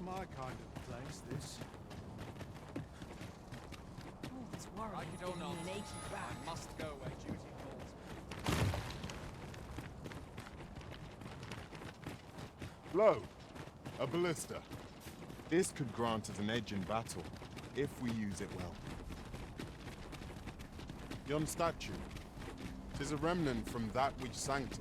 my kind of place, this. Always worried Like it or giving not, me an achy back. I must go where duty calls me. Blow. A ballista. This could grant us an edge in battle, if we use it well. Yon statue. 'Tis a remnant from that which sank to.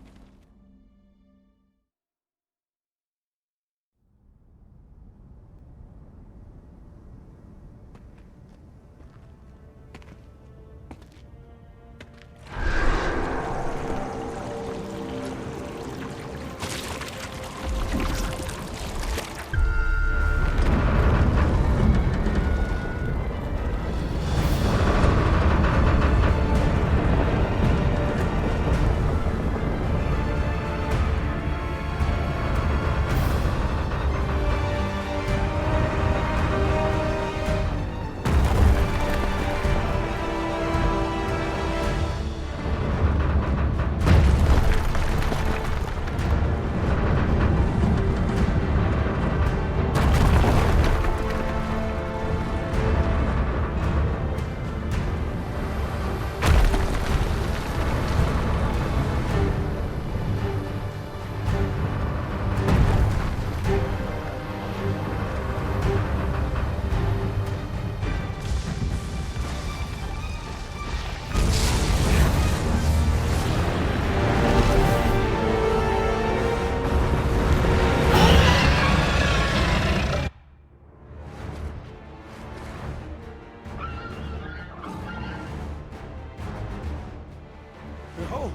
Behold!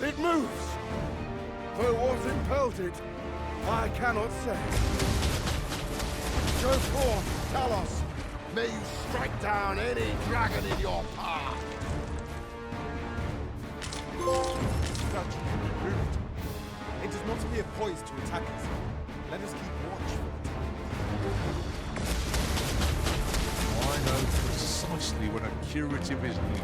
It moves! Though what impelled it, I cannot say. Go forth, Talos! May you strike down any dragon in your path! Statue can be moved. It does not appear poised to attack us. Let us keep watch for I know precisely when a curative is needed.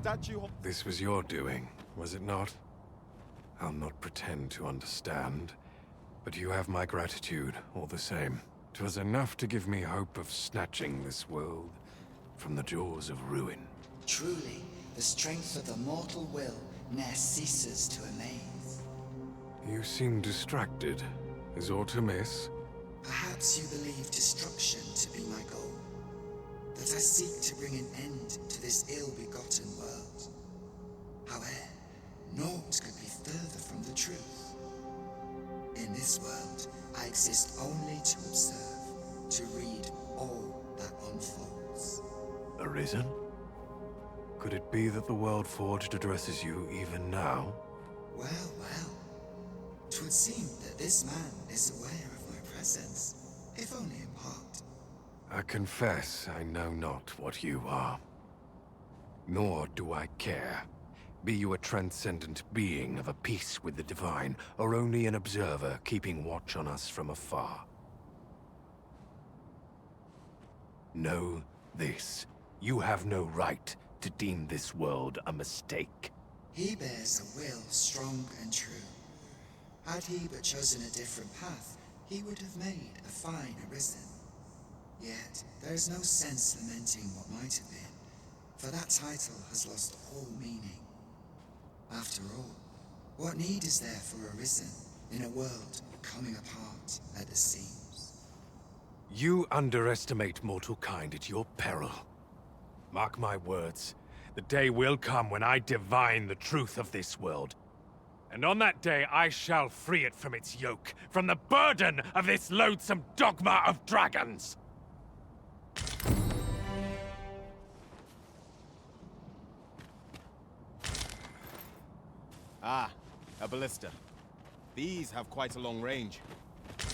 statue... This was your doing, was it not? I'll not pretend to understand, but you have my gratitude all the same. 'Twas enough to give me hope of snatching this world from the jaws of ruin. Truly, the strength of the mortal will ne'er ceases to amaze. You seem distracted. Is aught amiss? Perhaps you believe destruction to be my goal. That I seek to bring an end to this ill-begotten world. However, naught could be further from the truth. In this world, I exist only to observe, to read all that unfolds. Arisen? Could it be that the world forged addresses you even now? Well, well. 'Twould seem that this man is aware of my presence, if only in part. I confess I know not what you are. Nor do I care. Be you a transcendent being of a piece with the divine, or only an observer keeping watch on us from afar. Know this. You have no right to deem this world a mistake. He bears a will strong and true. Had he but chosen a different path, he would have made a fine Arisen. Yet, there is no sense lamenting what might have been, for that title has lost all meaning. After all, what need is there for Arisen in a world coming apart at the seams? You underestimate mortal kind at your peril. Mark my words, the day will come when I divine the truth of this world. And on that day, I shall free it from its yoke, from the burden of this loathsome dogma of dragons! Ah, a ballista. These have quite a long range.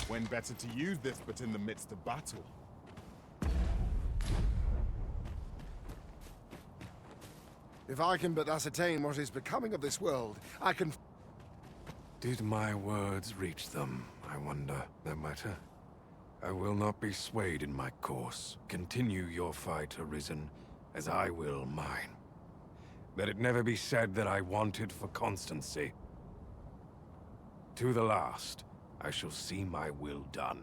When better to use this but in the midst of battle? If I can but ascertain what is becoming of this world, I can... Did my words reach them, I wonder, no matter? I will not be swayed in my course. Continue your fight, Arisen, as I will mine. Let it never be said that I wanted for constancy. To the last, I shall see my will done.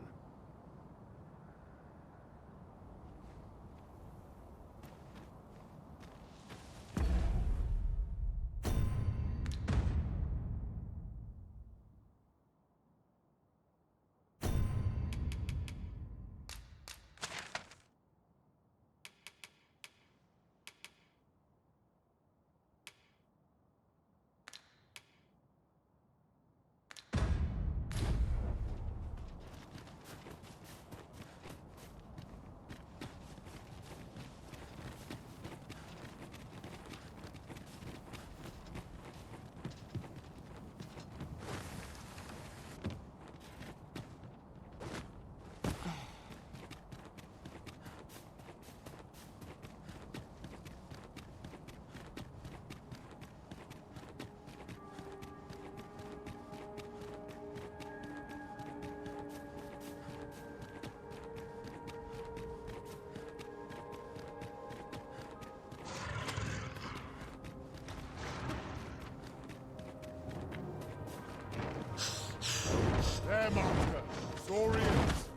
There, Master. Story is.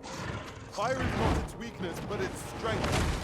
Fire is not its weakness, but its strength.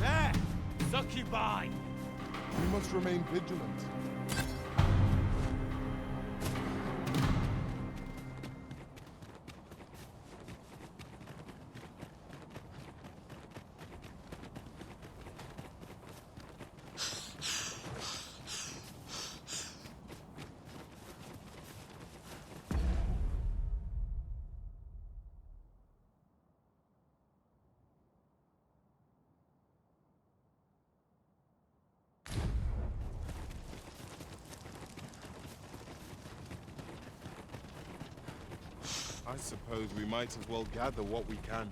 There! Succubi! We must remain vigilant. I suppose we might as well gather what we can.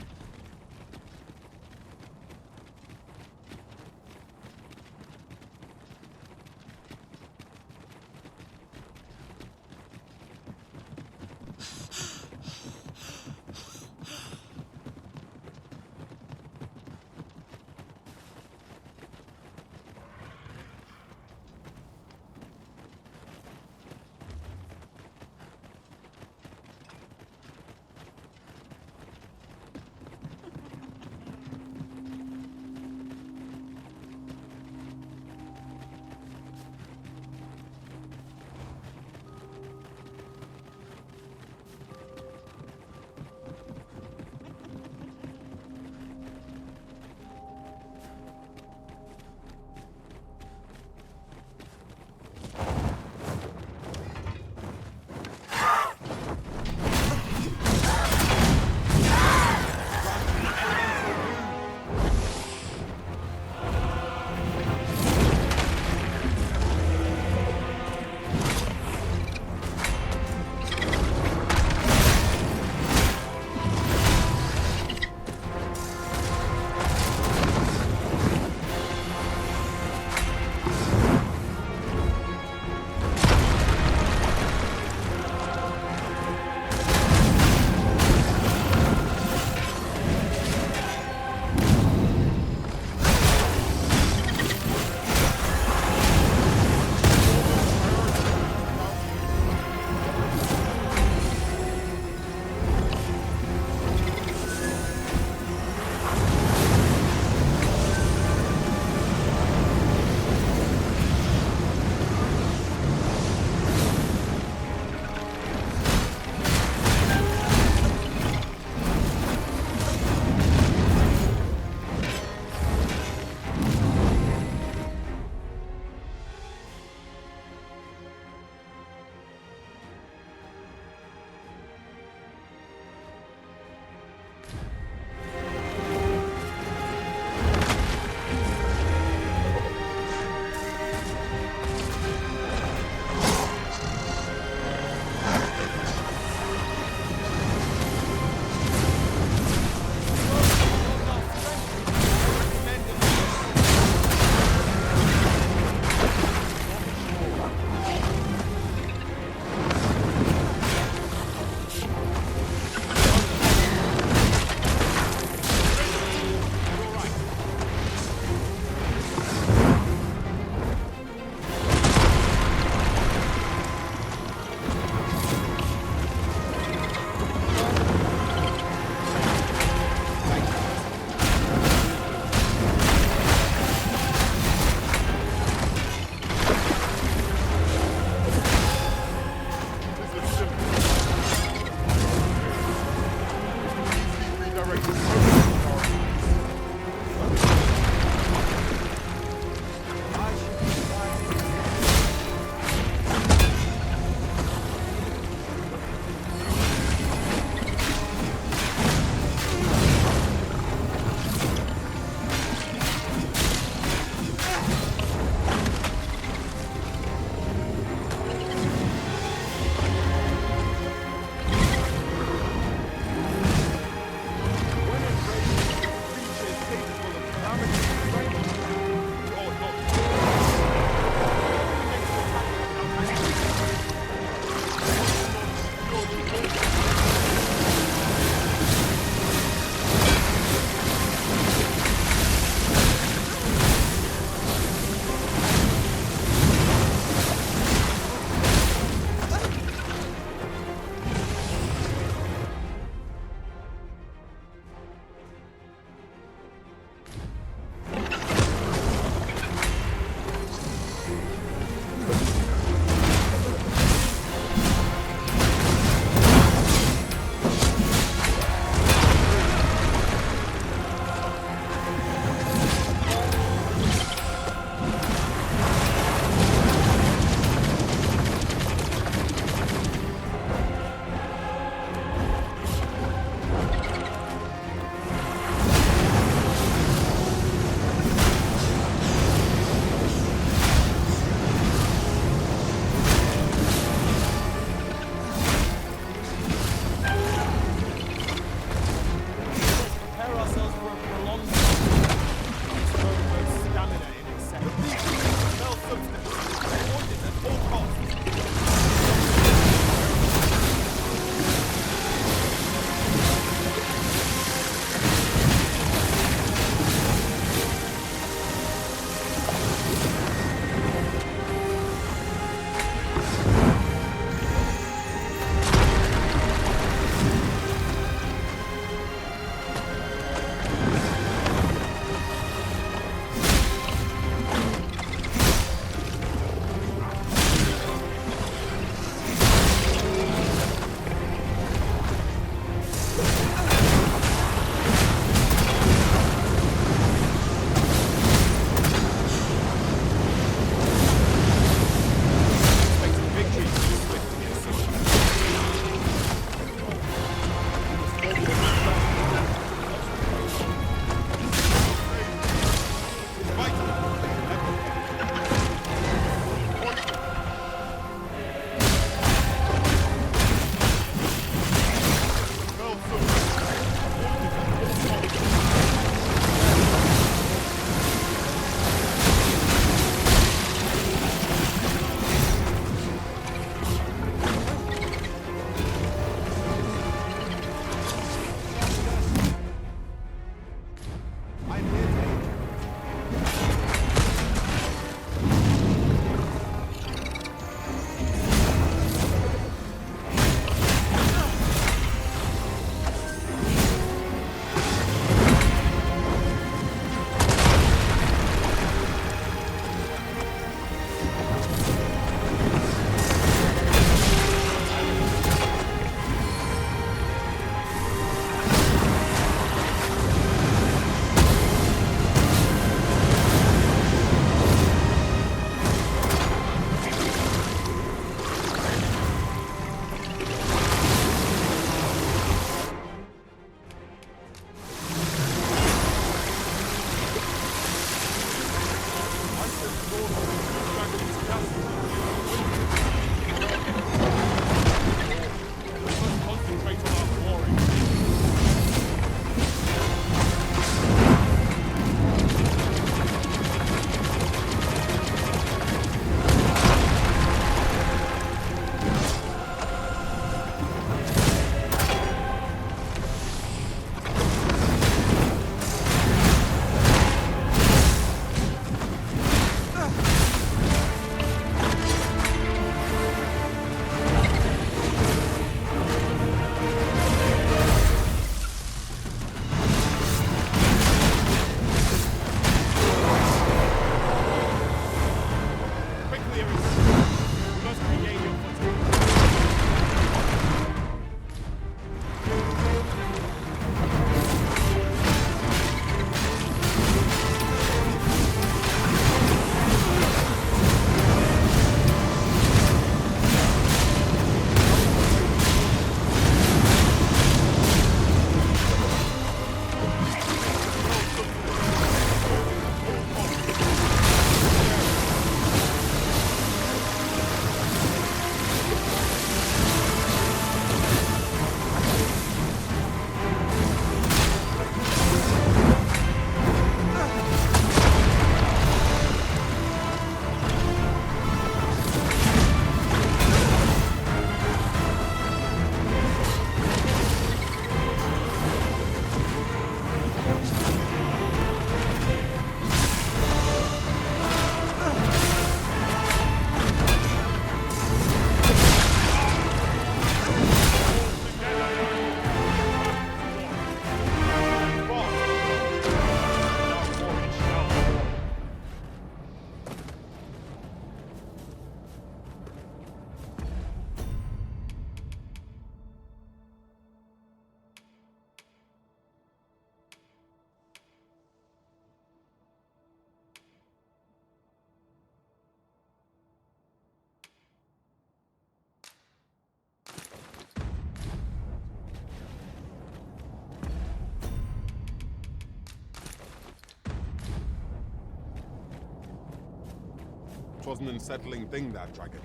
'Twas an unsettling thing, that dragon.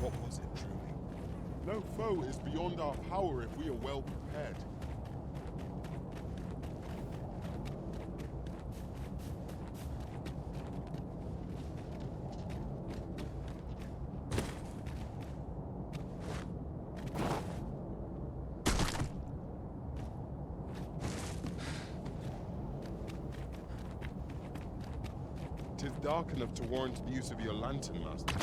What was it, truly? No foe is beyond our power if we are well prepared. Tis dark enough to warrant the use of your lantern, Master.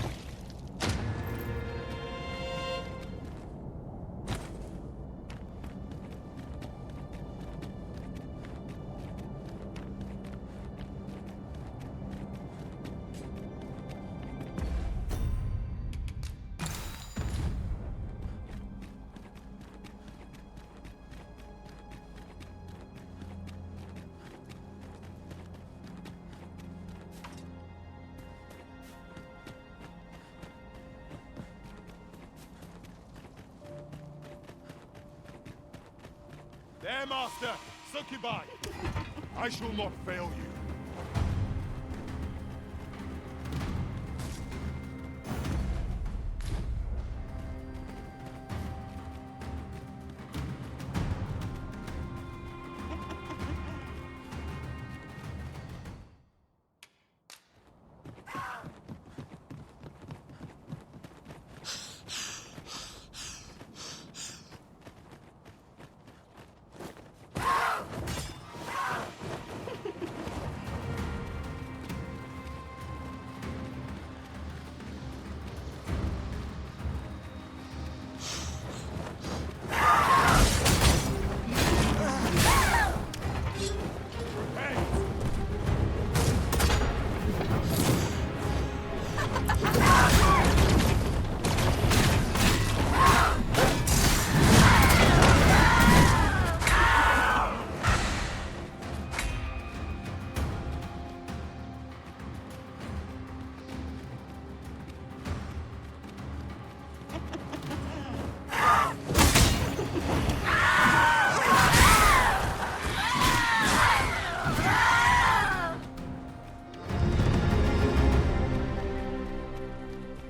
There, Master! Succubi! I shall not fail you.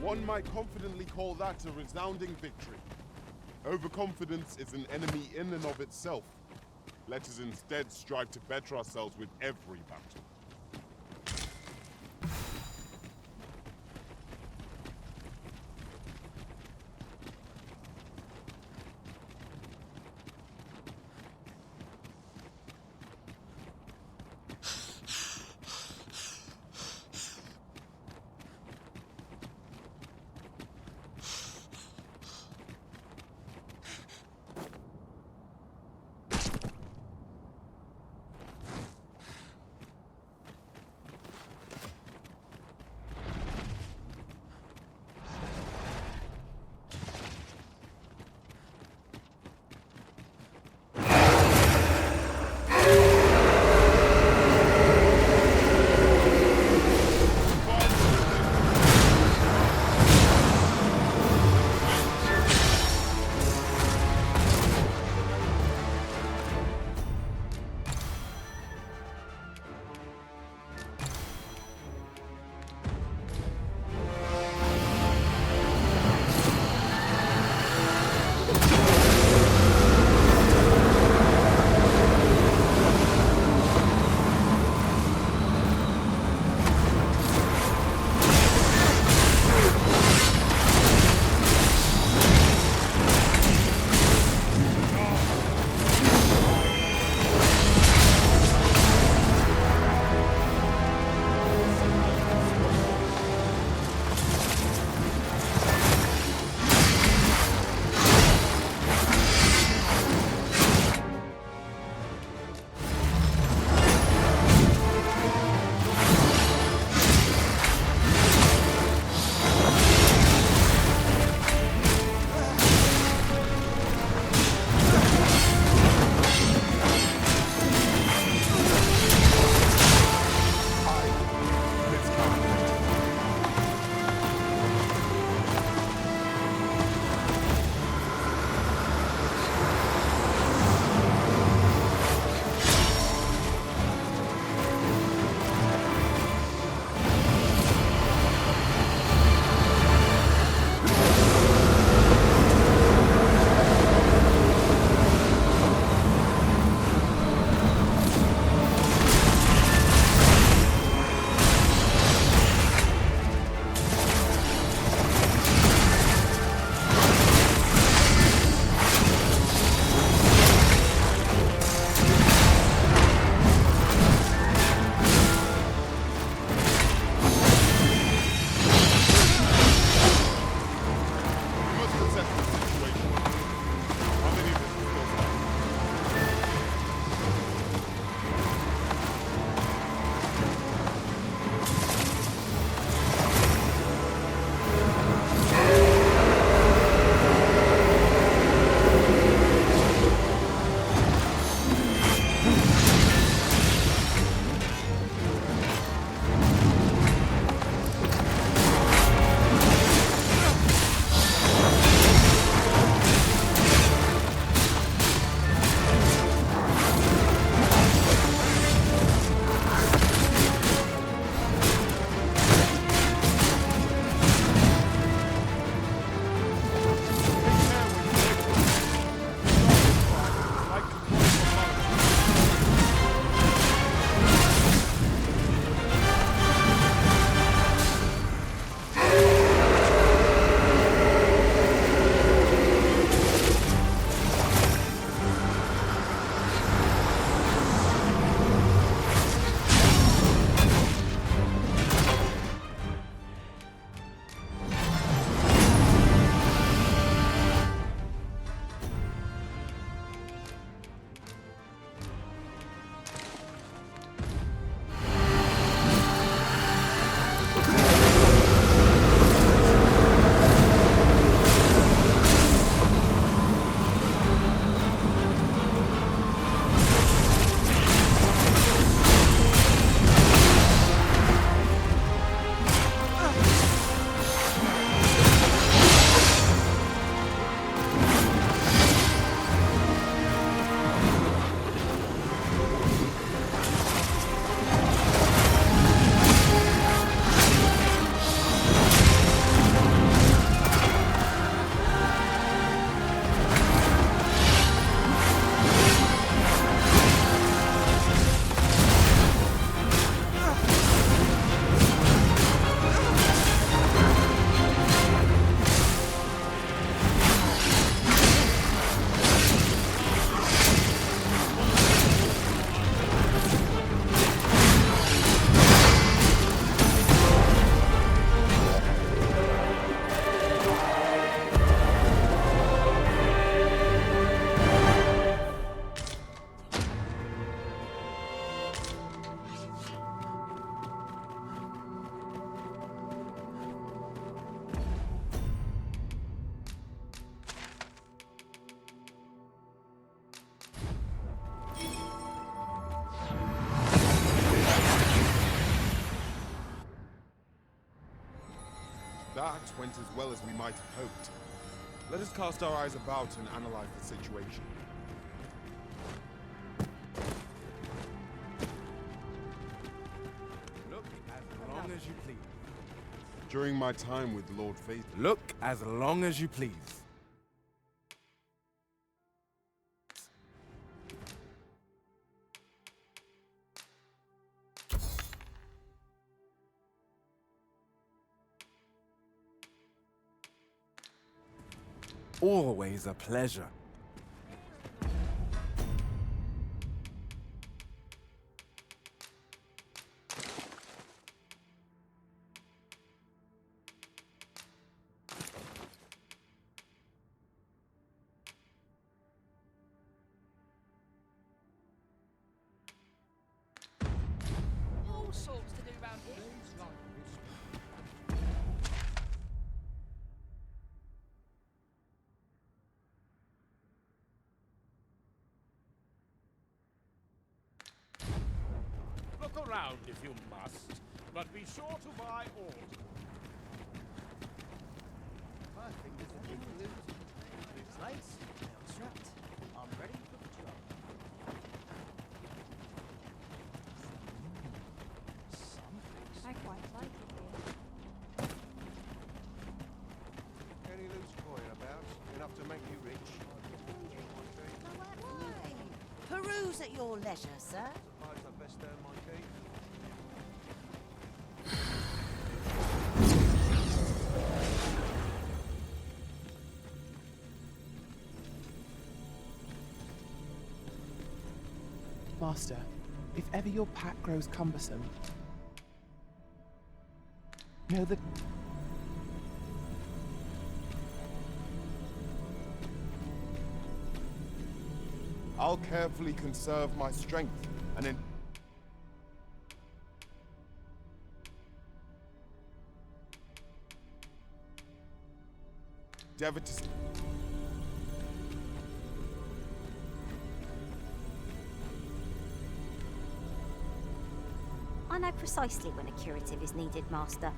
One might confidently call that a resounding victory. Overconfidence is an enemy in and of itself. Let us instead strive to better ourselves with every battle. That went as well as we might have hoped. Let us cast our eyes about and analyze the situation. Look as long as you please. During my time with Lord Faith, Look as long as you please. Always a pleasure. All sorts to do round here. Look around if you must, but be sure to buy all. I think there's a big loot. Loot's nice, well strapped. I'm ready for the job. I quite like it here. Any loose coin about? Enough to make you rich? Peruse at your leisure, sir. Suppose I best earn my keep. Master, if ever your pack grows cumbersome, know that I'll carefully conserve my strength and endeavor to... I know precisely when a curative is needed, Master.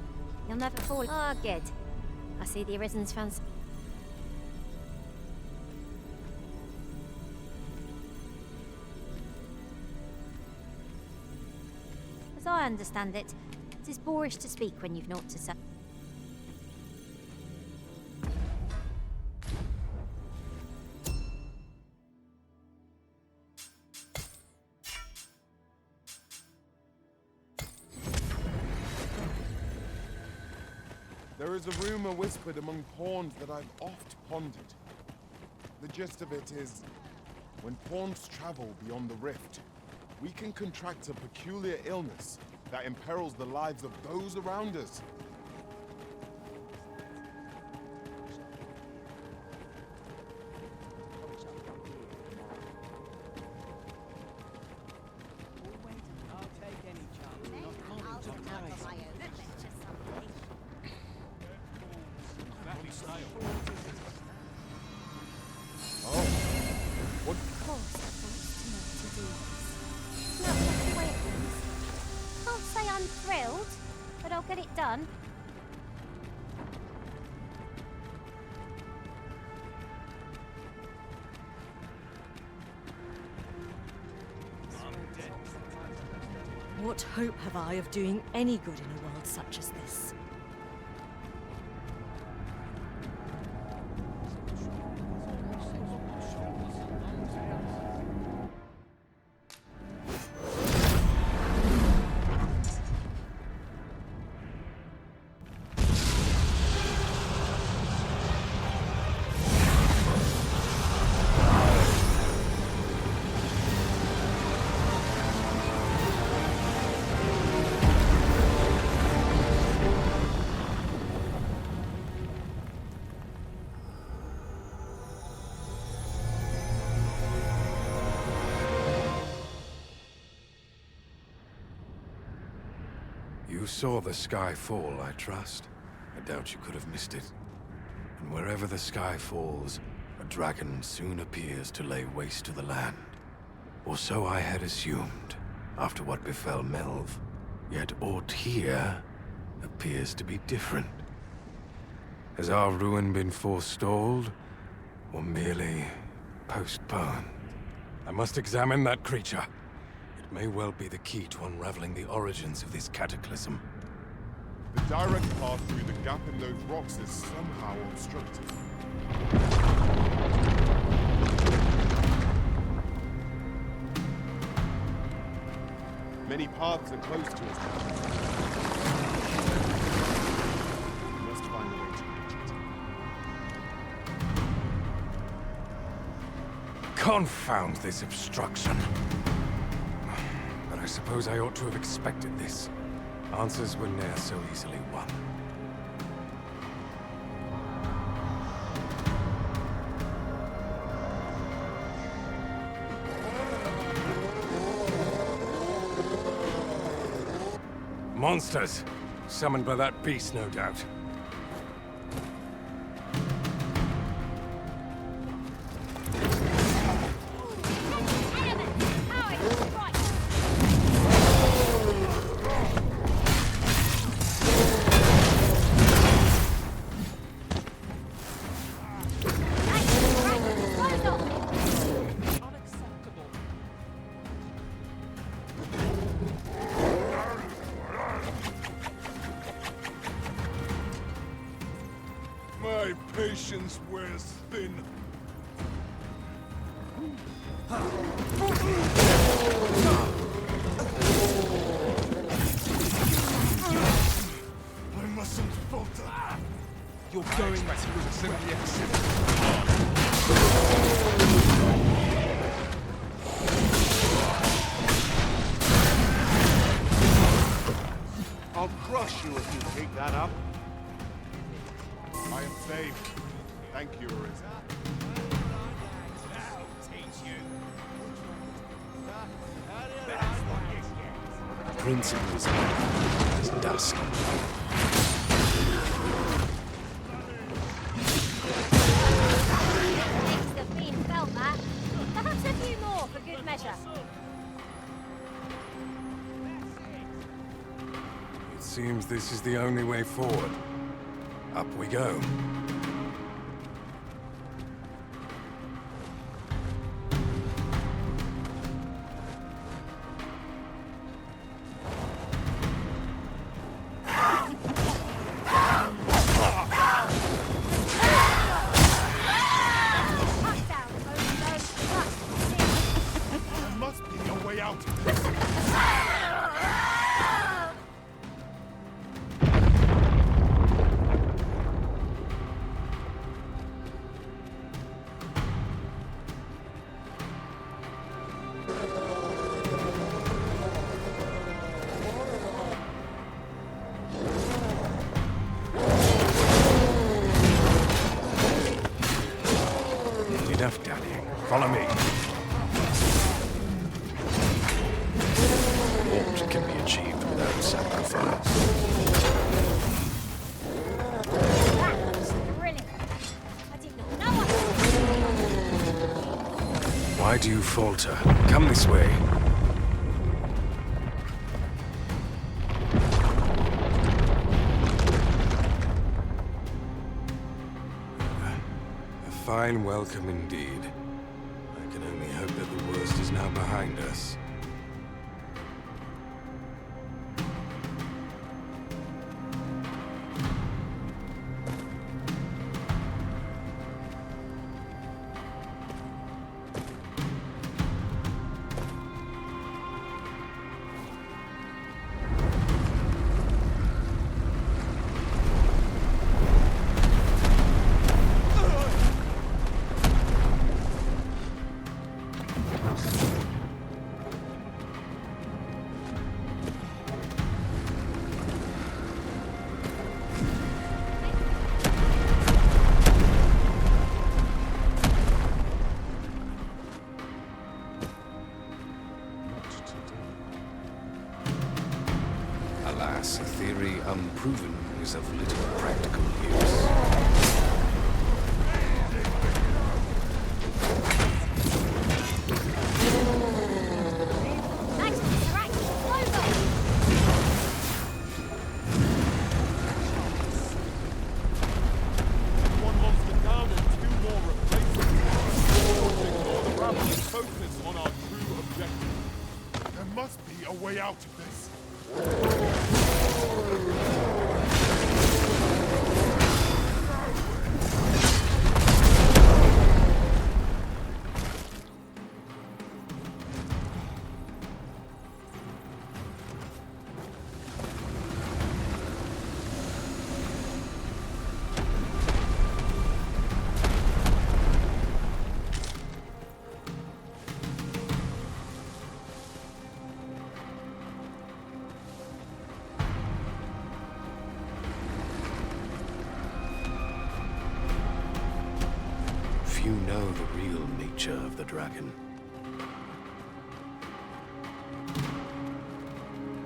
You'll never fall. Ah, good. I see the Arisen's fans. As I understand it, it is boorish to speak when you've naught to say. There is a rumor whispered among pawns that I've oft pondered. The gist of it is, when pawns travel beyond the rift, we can contract a peculiar illness that imperils the lives of those around us. I'll take any chance. Not calling to price. That'll style. Oh, what? Of course, I thought to do this. Not just the way it is. Can't say I'm thrilled, but I'll get it done. What hope have I of doing any good in a world such as this? You saw the sky fall, I trust. I doubt you could have missed it. And wherever the sky falls, a dragon soon appears to lay waste to the land. Or so I had assumed, after what befell Melv. Yet aught here appears to be different. Has our ruin been forestalled, or merely postponed? I must examine that creature. It may well be the key to unraveling the origins of this cataclysm. The direct path through the gap in those rocks is somehow obstructed. Many paths are closed to us now. We must find a way to reach it. Confound this obstruction. But I suppose I ought to have expected this. Answers were ne'er so easily won. Monsters! Summoned by that beast, no doubt. My patience wears thin. I mustn't falter. You're going to listen the exit. I'll crush you if you pick that up. I am safe. Thank you, Arisa. That'll teach you. Principles as dusk. Things have been felt that. Perhaps a few more for good measure. It seems this is the only way forward. Up we go. There must be a way out. Enough daddying. Follow me. What can be achieved without sacrifice? That was brilliant. I did not know Why do you falter? Come this way. A fine welcome indeed. I can only hope that the worst is now behind us. Alas, a theory unproven is of little practical use. way out of this. Few know the real nature of the dragon.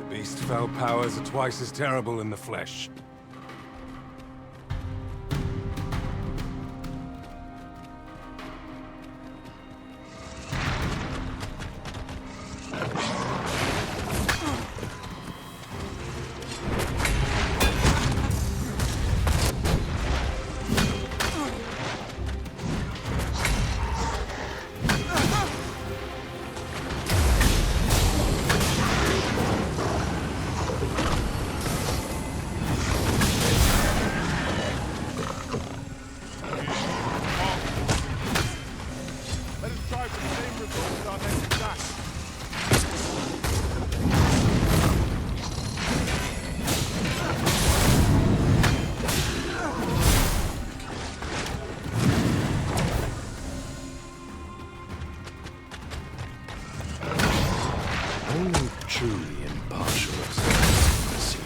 The beast's fell powers are twice as terrible in the flesh. Only truly impartial observers can see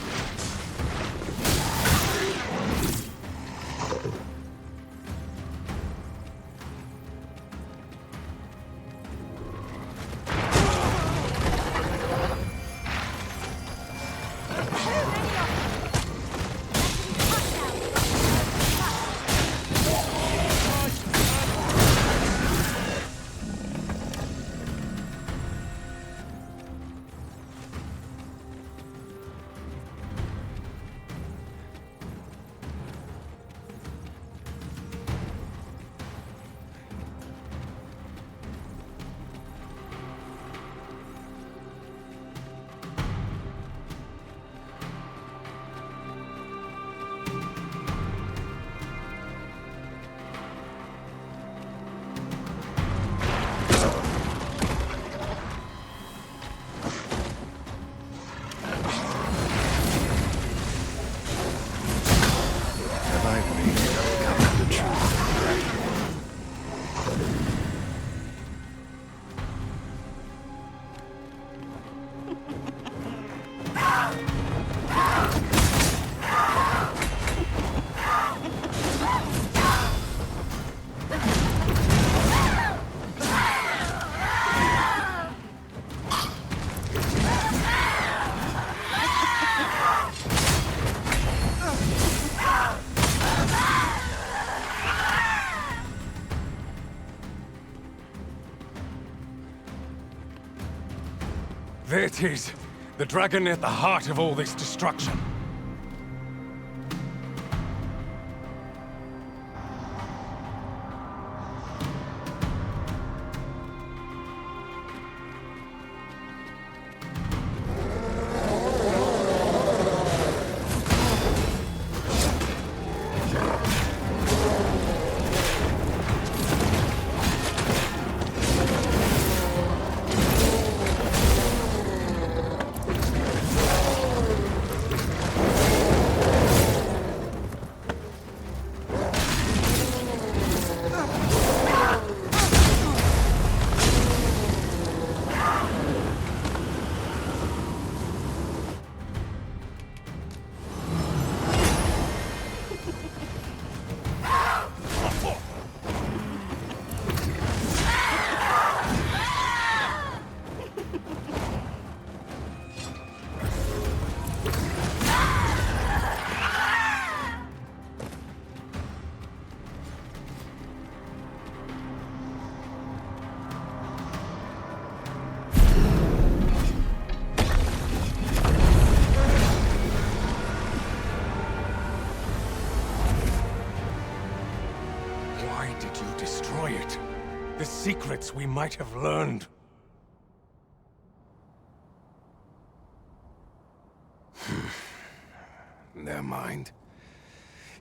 There it is! The dragon at the heart of all this destruction. The secrets we might have learned. their mind.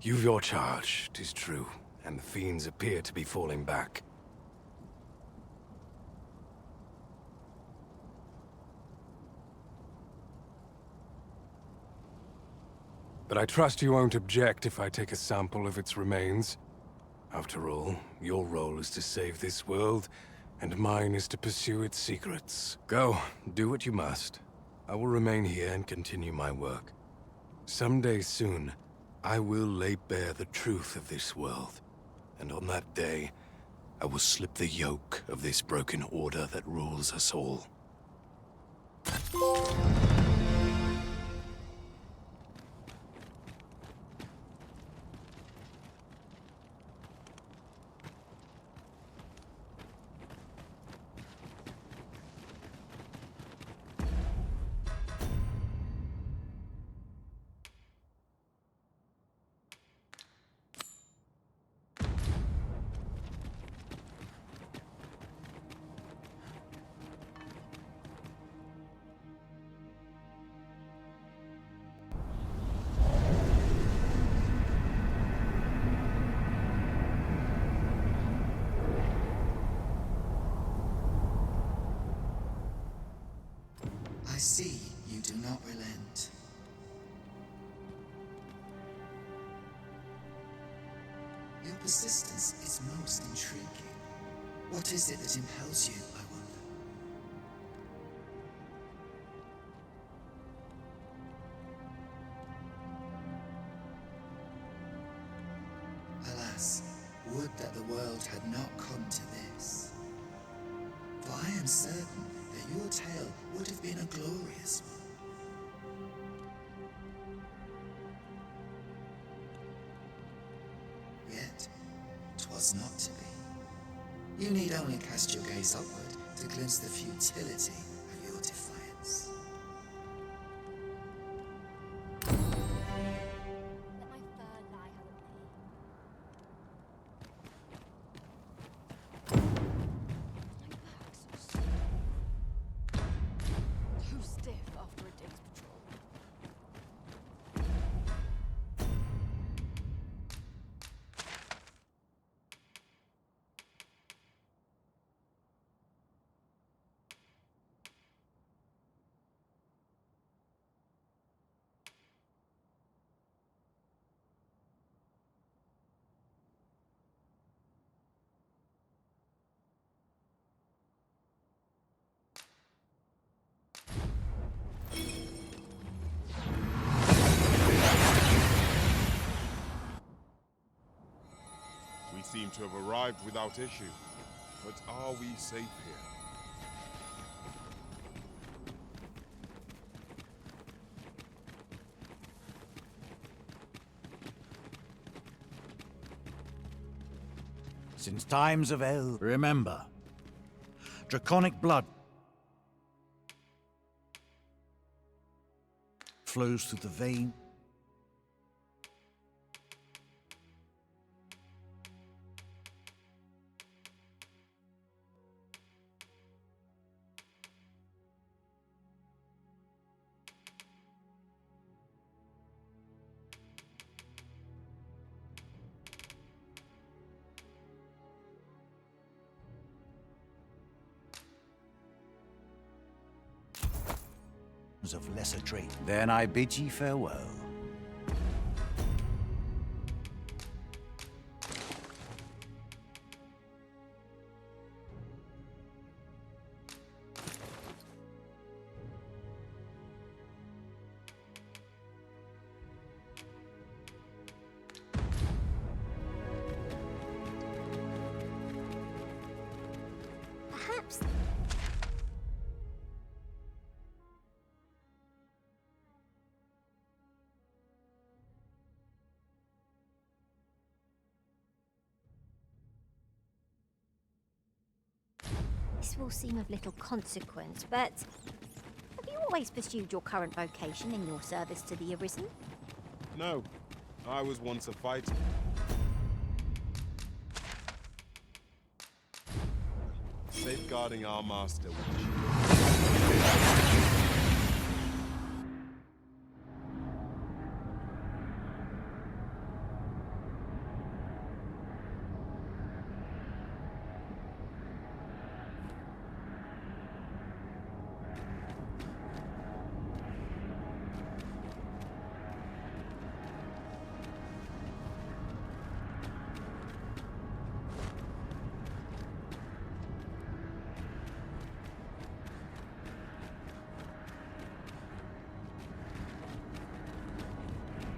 You've your charge, 'tis true, and the fiends appear to be falling back. But I trust you won't object if I take a sample of its remains. After all, your role is to save this world, and mine is to pursue its secrets. Go, do what you must. I will remain here and continue my work. Someday soon, I will lay bare the truth of this world. And on that day, I will slip the yoke of this broken order that rules us all. I see you do not relent. Your persistence is most intriguing. What is it that impels you, I wonder? Alas, would that the world had not come to this. For I am certain that your tale would have been a glorious one. Yet, 'twas not to be. You need only cast your gaze upward to glimpse the futility of your defiance. Let my fur lie over me. My back's so too stiff after a day's patrol. We seem to have arrived without issue. But are we safe here? Since times of El, remember, draconic blood flows through the vein. Of lesser trait. Then I bid ye farewell. Perhaps. This will seem of little consequence, but have you always pursued your current vocation in your service to the Arisen? No. I was once a fighter. Safeguarding our master with shield.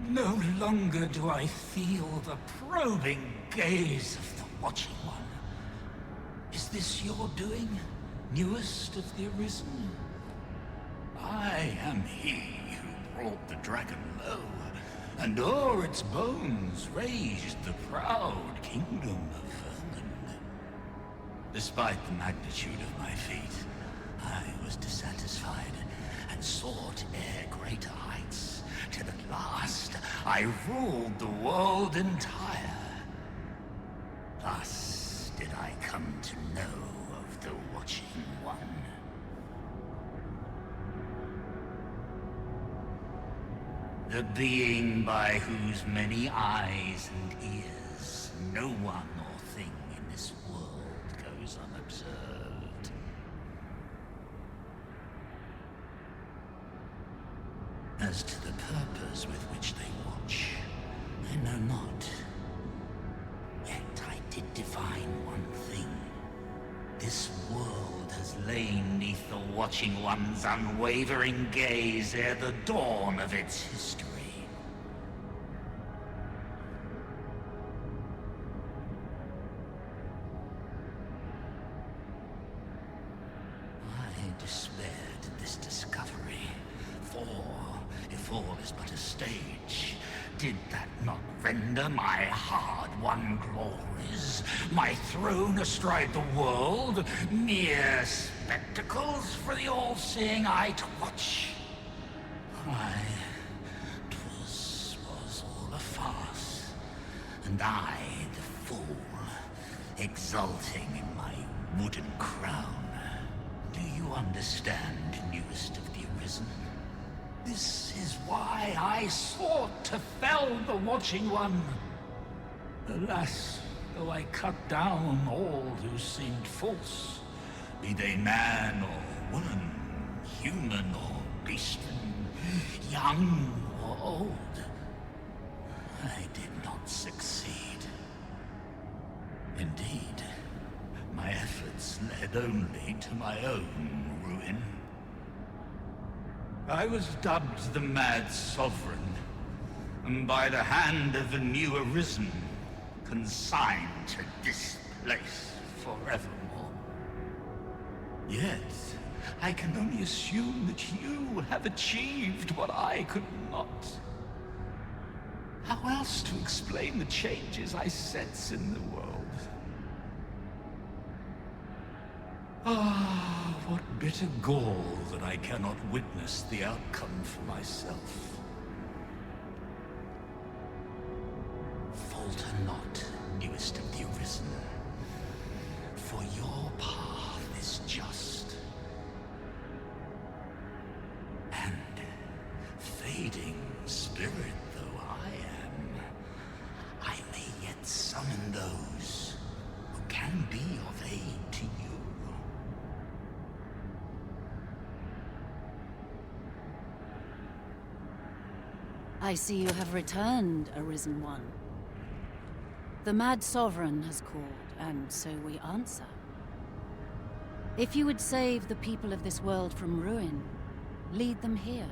No longer do I feel the probing gaze of the Watching One. Is this your doing, newest of the Arisen? I am he who brought the dragon low, and o'er its bones raised the proud kingdom of vermin. Despite the magnitude of my feat, I was dissatisfied and sought e'er greater heights, till at last I ruled the world entire. Thus did I come to know of the Watching One. The being by whose many eyes and ears no one or thing in this world goes unobserved. As to the purpose with which they watch, I know not. Yet I did divine one thing. This world has lain neath the Watching One's unwavering gaze ere the dawn of its history. I despaired at this discovery, for if all is but a stage, did that not render my hard-won glories, my throne astride the world, mere spectacles for the all-seeing eye to watch? Aye, 'twas all a farce, and I, the fool, exulting in my wooden crown. Do you understand, newest of the Arisen? This is why I sought to fell the Watching One. Alas, though I cut down all who seemed false, be they man or woman, human or beastren, young or old, I did not succeed. Indeed, my efforts led only to my own ruin. I was dubbed the Mad Sovereign, and by the hand of the new Arisen, consigned to this place forevermore. Yet, I can only assume that you have achieved what I could not. How else to explain the changes I sense in the world? Ah, what bitter gall that I cannot witness the outcome for myself. Falter not, newest of the Arisen, for your path is just. And, fading spirit though I am, I may yet summon those who can be of aid to you. I see you have returned, Arisen One. The Mad Sovereign has called, and so we answer. If you would save the people of this world from ruin, lead them here.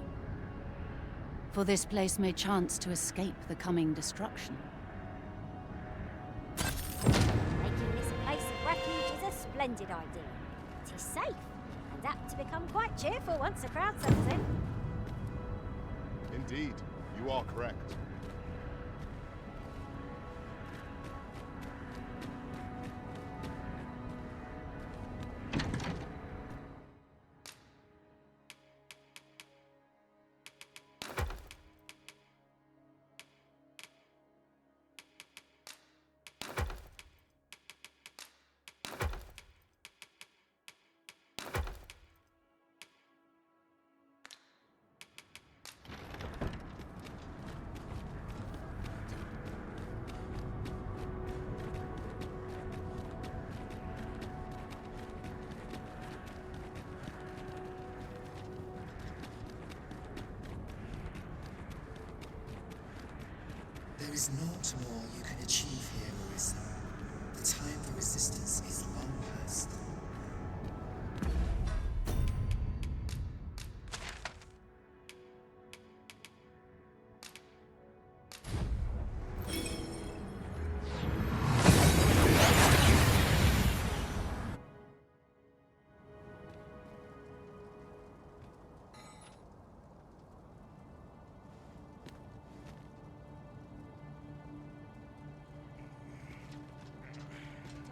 For this place may chance to escape the coming destruction. Making this a place of refuge is a splendid idea. It is safe, and apt to become quite cheerful once a crowd settles in. Indeed, you are correct. There is naught more you can achieve here, Arisen. The time for resistance is long past.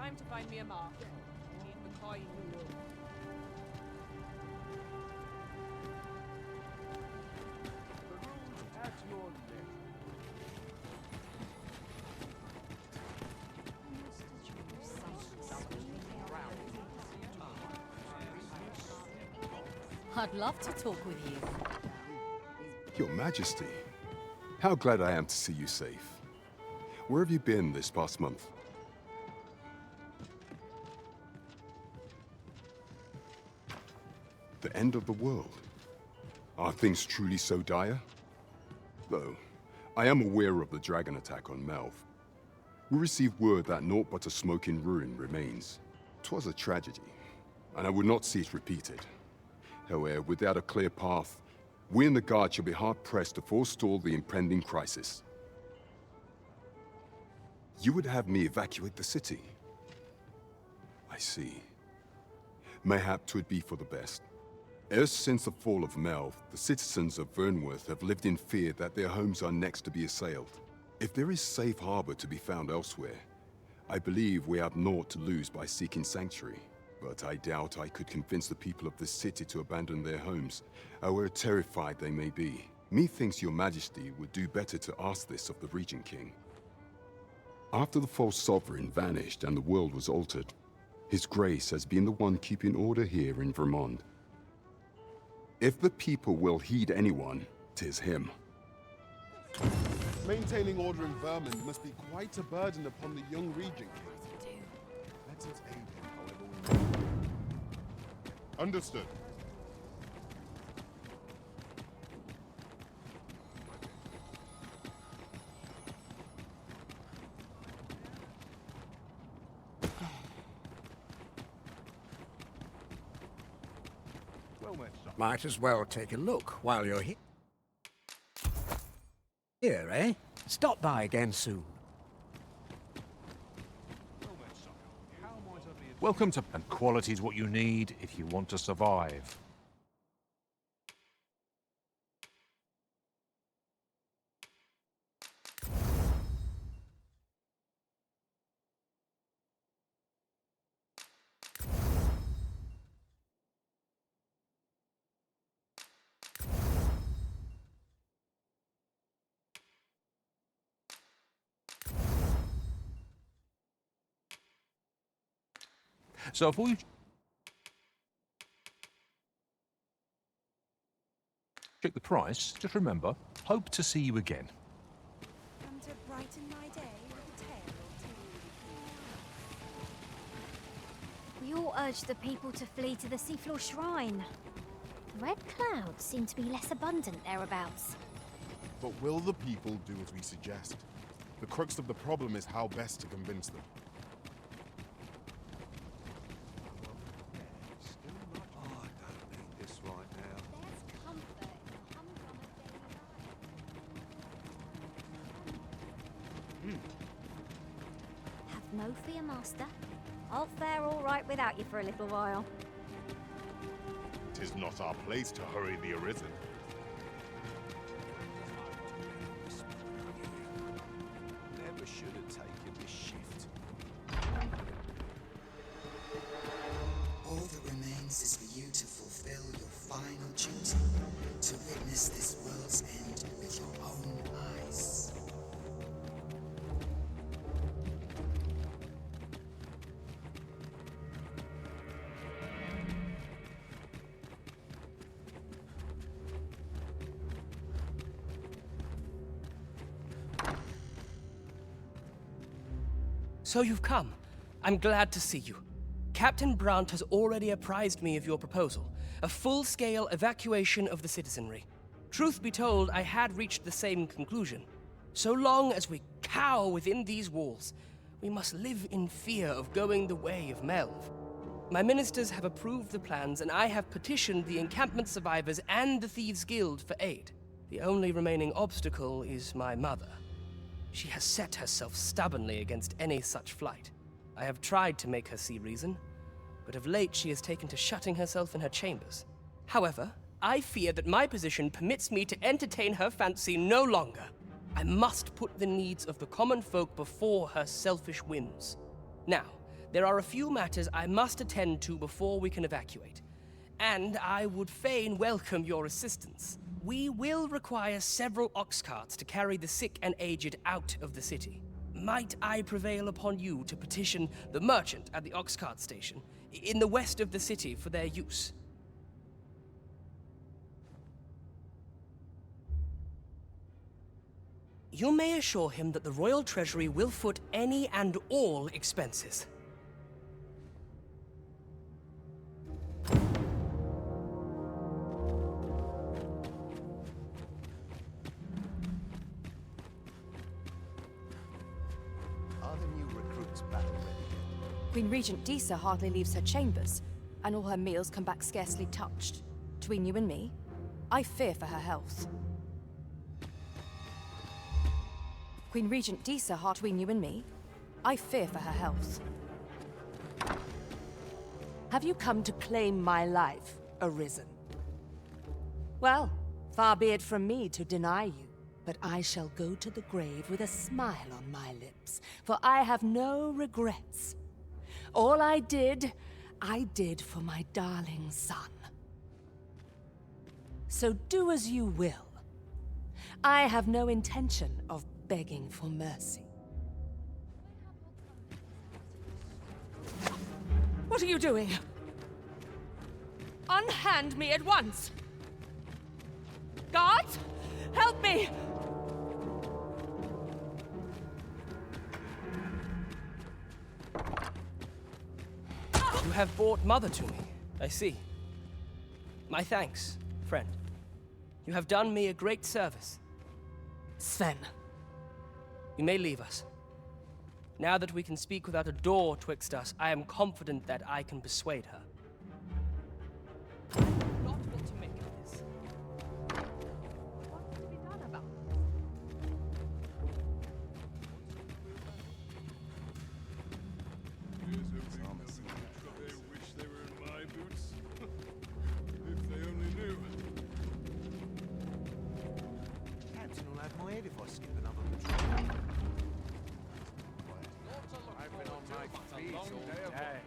Time to find me a mark. Need the coin. The rules at your neck. I'd love to talk with you. Your Majesty, how glad I am to see you safe. Where have you been this past month? The end of the world. Are things truly so dire? Though, I am aware of the dragon attack on Melv. We received word that naught but a smoking ruin remains. 'Twas a tragedy, and I would not see it repeated. However, without a clear path, we and the Guard shall be hard-pressed to forestall the impending crisis. You would have me evacuate the city? I see. Mayhap 'twould be for the best. Ever since the fall of Melv, the citizens of Vernworth have lived in fear that their homes are next to be assailed. If there is safe harbor to be found elsewhere, I believe we have naught to lose by seeking sanctuary. But I doubt I could convince the people of this city to abandon their homes, however terrified they may be. Methinks your Majesty would do better to ask this of the Regent King. After the false sovereign vanished and the world was altered, His Grace has been the one keeping order here in Vermont. If the people will heed anyone, 'tis him. Maintaining order in Vermont must be quite a burden upon the young Regent King. Let us aid him however we may. Understood. Might as well take a look while you're here. Here, eh? Stop by again soon. Welcome to... And quality's what you need if you want to survive. So if we check the price, just remember, hope to see you again. Come to brighten my day with a tale or two. We all urged the people to flee to the seafloor shrine. The red clouds seem to be less abundant thereabouts. But will the people do as we suggest? The crux of the problem is how best to convince them. No fear, Master. I'll fare all right without you for a little while. 'Tis not our place to hurry the Arisen. Never should have taken this shift. All that remains is for you to fulfill your final duty, to witness this world's end with your own eyes. So you've come. I'm glad to see you. Captain Brandt has already apprised me of your proposal, a full-scale evacuation of the citizenry. Truth be told, I had reached the same conclusion. So long as we cower within these walls, we must live in fear of going the way of Melv. My ministers have approved the plans, and I have petitioned the encampment survivors and the Thieves' Guild for aid. The only remaining obstacle is my mother. She has set herself stubbornly against any such flight. I have tried to make her see reason, but of late she has taken to shutting herself in her chambers. However, I fear that my position permits me to entertain her fancy no longer. I must put the needs of the common folk before her selfish whims. Now, There are a few matters I must attend to before we can evacuate, and I would fain welcome your assistance. We will require several ox carts to carry the sick and aged out of the city. Might I prevail upon you to petition the merchant at the ox cart station in the west of the city for their use? You may assure him that the Royal Treasury will foot any and all expenses. Are the new recruits battle ready? Queen Regent Disa hardly leaves her chambers, and all her meals come back scarcely touched. Between you and me, I fear for her health. Queen Regent Disa, between you and me, I fear for her health. Have you come to claim my life, Arisen? Well, far be it from me to deny you, but I shall go to the grave with a smile on my lips, for I have no regrets. All I did for my darling son. So do as you will. I have no intention of begging for mercy. What are you doing? Unhand me at once! Guards, help me! You have brought Mother to me, I see. My thanks, friend. You have done me a great service. Sven. You may leave us. Now that we can speak without a door twixt us, I am confident that I can persuade her. Not what to make of this. What's to be done about They wish they were in my boots. If they only knew. Captain will have my head if I skip another patrol. I've been on my feet all day.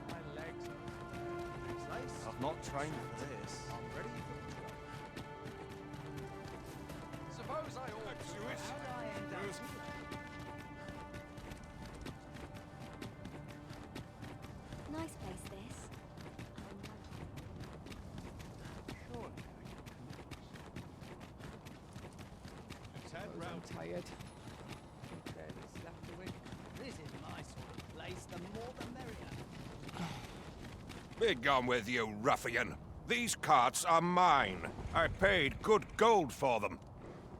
My legs are... I've not trained for this. I'm ready for the job. Suppose I ought to... How did I end up here? Nice place, this. I'm tired. Barely slept a week. This is my sort of place. The more the merrier. Be gone with you, ruffian. These carts are mine. I paid good gold for them.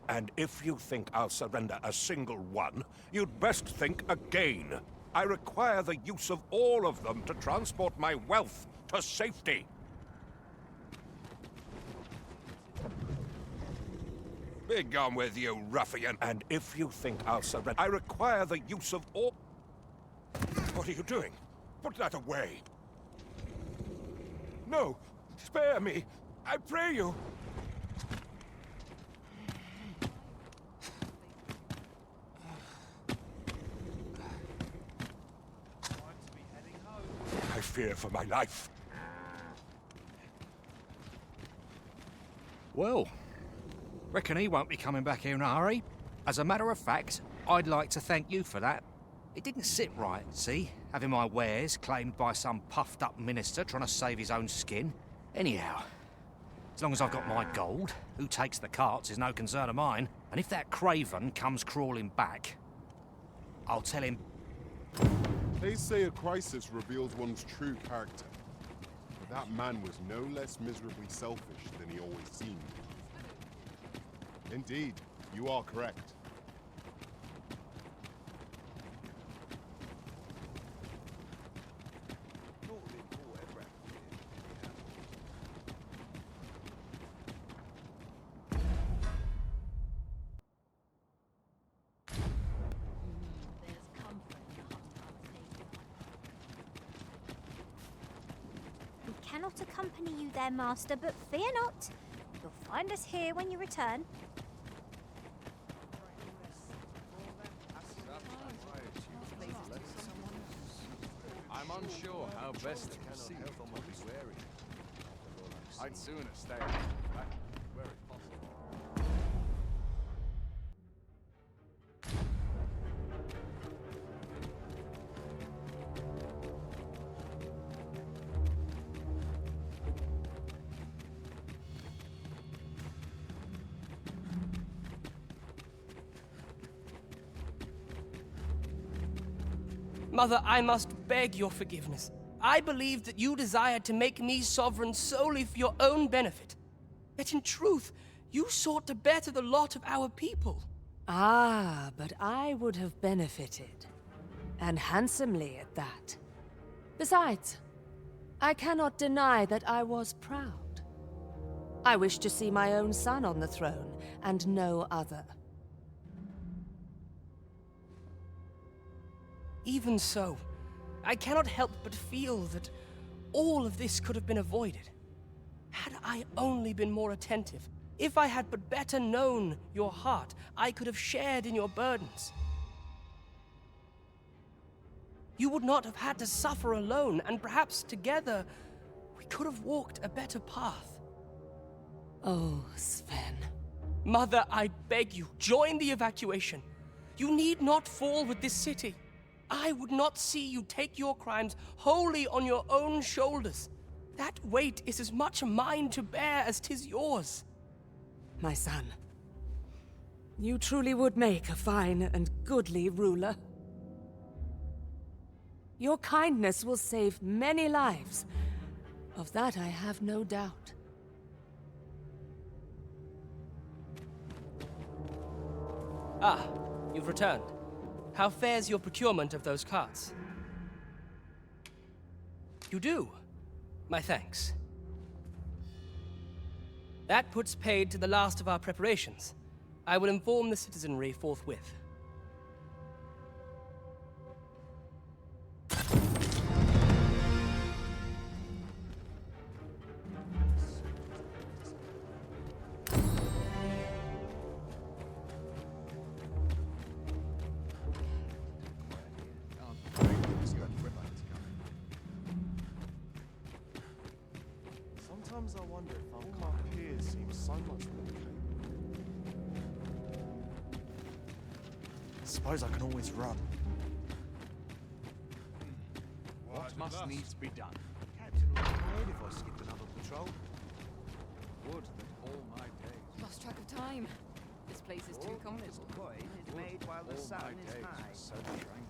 And if you think I'll surrender a single one, you'd best think again. I require the use of all of them to transport my wealth to safety. Be gone with you, ruffian. And if you think I'll surrender, I require the use of all... What are you doing? Put that away. No, spare me. I pray you. I fear for my life. Well, reckon he won't be coming back here in a hurry. As a matter of fact, I'd like to thank you for that. It didn't sit right, see? Having my wares claimed by some puffed-up minister trying to save his own skin. Anyhow, as long as I've got my gold, who takes the carts is no concern of mine. And if that craven comes crawling back, I'll tell him... They say a crisis reveals one's true character. But that man was no less miserably selfish than he always seemed. Indeed, you are correct. We cannot accompany you there, Master, but fear not. You'll find us here when you return. unsure how best to proceed from what he's wearing. I'd sooner stay back where it's possible. Mother, I must beg your forgiveness. I believed that you desired to make me sovereign solely for your own benefit. Yet in truth, you sought to better the lot of our people. Ah, but I would have benefited. And handsomely at that. Besides, I cannot deny that I was proud. I wished to see my own son on the throne, and no other. Even so, I cannot help but feel that all of this could have been avoided. Had I only been more attentive, if I had but better known your heart, I could have shared in your burdens. You would not have had to suffer alone, and perhaps together we could have walked a better path. Oh, Sven. Mother, I beg you, join the evacuation. You need not fall with this city. I would not see you take your crimes wholly on your own shoulders. That weight is as much mine to bear as 'tis yours. My son, you truly would make a fine and goodly ruler. Your kindness will save many lives. Of that I have no doubt. Ah, you've returned. How fares your procurement of those carts? You do? My thanks. That puts paid to the last of our preparations. I will inform the citizenry forthwith. Sometimes I wonder if all my peers seem so much more capable. Suppose I can always run. What must needs be done? Captain will be annoyed if I skip another patrol. Would that all my days. Lost track of time. This place is too comfortable. Coin is made while the All sun my is days high. were so tranquil.